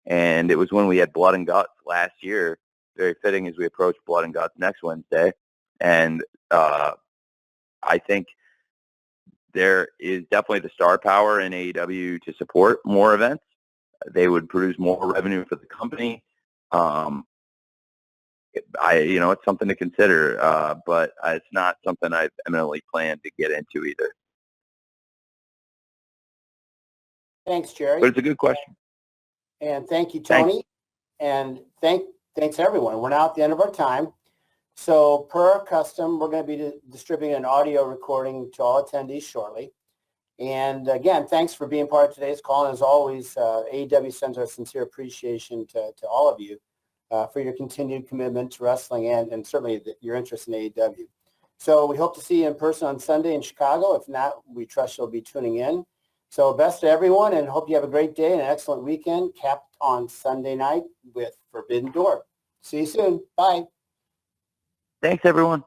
And it was when we had Blood and Guts last year, very fitting as we approach Blood and Guts next Wednesday. And I think there is definitely the star power in AEW to support more events. They would produce more revenue for the company. It's something to consider, but it's not something I've eminently planned to get into either. Thanks, Jerry. But it's a good question. And thank you, Tony. Thanks. And thanks, everyone. We're now at the end of our time. So per our custom, we're going to be distributing an audio recording to all attendees shortly. And again, thanks for being part of today's call. And as always, AEW sends our sincere appreciation to all of you for your continued commitment to wrestling and certainly your interest in AEW. So we hope to see you in person on Sunday in Chicago. If not, we trust you'll be tuning in. So best to everyone, and hope you have a great day and an excellent weekend, capped on Sunday night with Forbidden Door. See you soon. Bye. Thanks, everyone.